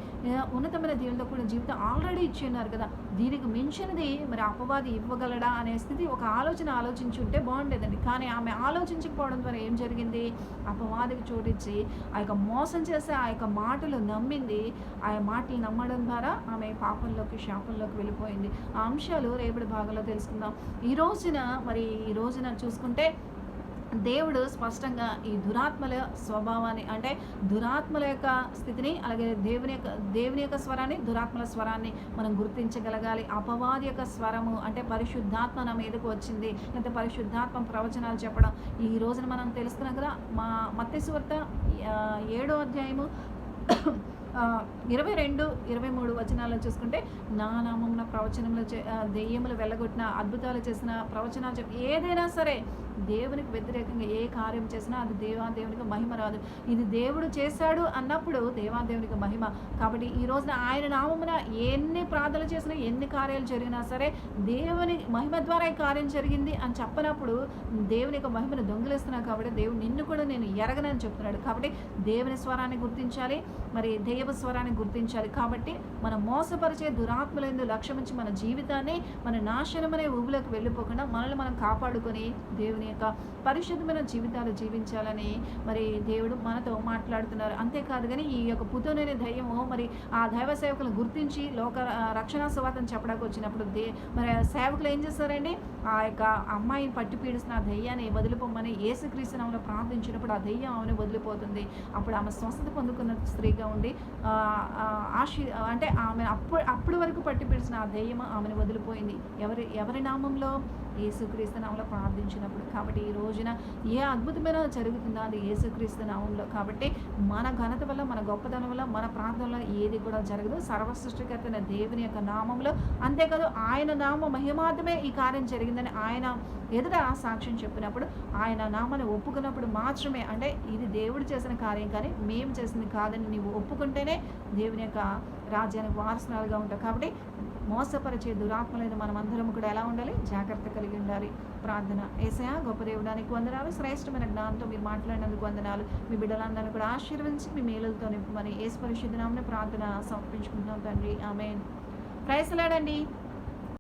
ఉన్నతమైన దేవునితో కూడా జీవితం ఆల్రెడీ ఇచ్చి ఉన్నారు కదా. దీనికి మించినది మరి అపవాది ఇవ్వగలడా అనే స్థితి ఒక ఆలోచించి ఉంటే బాగుండేదండి. కానీ ఆమె ఆలోచించకపోవడం ద్వారా ఏం జరిగింది, అపవాదికి చోటిచ్చి ఆ యొక్క మోసం చేసి ఆ యొక్క మాటలు నమ్మింది. ఆ మాటలు నమ్మడం ద్వారా ఆమె పాపంలోకి, శాపంలోకి వెళ్ళిపోయింది. ఆ అంశాలు రేపటి భాగంలో తెలుసుకుందాం. ఈ రోజున చూసుకుంటే దేవుడు స్పష్టంగా ఈ దురాత్మల స్వభావాన్ని, అంటే దురాత్మల యొక్క స్థితిని, అలాగే దేవుని యొక్క స్వరాన్ని, దురాత్మల స్వరాన్ని మనం గుర్తించగలగాలి. అపవాది యొక్క స్వరము అంటే పరిశుద్ధాత్మ నా మీదకు వచ్చింది, లేకపోతే పరిశుద్ధాత్మ ప్రవచనాలు చెప్పడం. ఈ రోజున మనం తెలుసుకున్నాం కదా, మత్తయి సువార్త 7వ అధ్యాయము 22, 23 వచనాల్లో చూసుకుంటే, నా నామమున ప్రవచనంలో దెయ్యములు వెళ్ళగొట్టిన, అద్భుతాలు చేసిన, ప్రవచనాలు చెప్పి ఏదైనా సరే దేవునికి వ్యతిరేకంగా ఏ కార్యం చేసినా అది దేవునికి మహిమ రాదు. ఇది దేవుడు చేశాడు అన్నప్పుడు దేవునికి మహిమ. కాబట్టి ఈ రోజున ఆయన నామమున ఎన్ని ప్రార్థనలు చేసినా, ఎన్ని కార్యాలు జరిగినా సరే దేవుని మహిమ ద్వారా ఈ కార్యం జరిగింది అని చెప్పనప్పుడు దేవుని యొక్క మహిమను దొంగిలిస్తున్నాడు. కాబట్టి దేవుడు నిన్ను కూడా నేను ఎరగనని చెప్తున్నాడు. కాబట్టి దేవుని స్వరాన్ని గుర్తించాలి, మరి దైవ స్వరాన్ని గుర్తించాలి. కాబట్టి మనం మోసపరిచే దురాత్మలందు లక్ష్యం నుంచి మన జీవితాన్ని మన నాశనమనే ఊబిలోకి వెళ్ళిపోకుండా మనల్ని మనం కాపాడుకొని దేవుని యొక్క పరిశుద్ధమైన జీవితాలు జీవించాలని మరి దేవుడు మనతో మాట్లాడుతున్నారు. అంతేకాదు కానీ ఈ యొక్క పుతోనైన దయ్యము మరి ఆ దైవ సేవకులను గుర్తించి రక్షణ సువార్తను చెప్పడానికి వచ్చినప్పుడు మరి సేవకులు ఏం చేస్తారండి, ఆ యొక్క అమ్మాయిని పట్టి పీడిస్తున్న ఆ దయ్యాన్ని వదిలిపోమని యేసుక్రీస్తు నామములో ప్రార్థించినప్పుడు ఆ దయ్యం ఆమెను వదిలిపోతుంది. అప్పుడు ఆమె స్వస్థత పొందుకున్న స్త్రీగా ఉండి అంటే ఆమె అప్పటి వరకు పట్టి పీడిస్తున్న ఆ దయ్యం ఆమెను వదిలిపోయింది. ఎవరి నామంలో? యేసుక్రీస్తు నామంలో ప్రార్థించినప్పుడు. కాబట్టి ఈ రోజున ఏ అద్భుతమైన జరుగుతుందో అది యేసుక్రీస్తు నామంలో. కాబట్టి మన ఘనత వల్ల, మన గొప్పదనం వల్ల, మన ప్రార్థన వల్ల ఏది కూడా జరగదు. సర్వ సృష్టికర్త దేవుని యొక్క నామంలో. అంతేకాదు ఆయన నామ మహిమార్థమే ఈ కార్యం జరిగిందని ఆయన ఎదుట సాక్ష్యం చెప్పినప్పుడు, ఆయన నామాన్ని ఒప్పుకున్నప్పుడు మాత్రమే, అంటే ఇది దేవుడు చేసిన కార్యం కానీ మేము చేసింది కాదని నీవు ఒప్పుకుంటేనే దేవుని యొక్క రాజ్యానికి వారసురాలుగా ఉంటావు. కాబట్టి మోసపరిచే దురాత్మలైన మనమందరం కూడా ఎలా ఉండాలి? జాగ్రత్త కలిగి ఉండాలి. ప్రార్థన. యేసయ్యా గొప్ప దేవుడానికి వందనాలు, శ్రేష్టమైన జ్ఞానంతో మీరు మాట్లాడినందుకు వందనాలు. మీ బిడ్డలందరినీ కూడా ఆశీర్వదించి మీ మేలులతో నింపమని యేసు పరిశుద్ధ నామమున ప్రార్థన సమర్పించుకుంటున్నాం తండ్రి. ఆమేన్. ప్రైజ్ లార్డ్ అండి.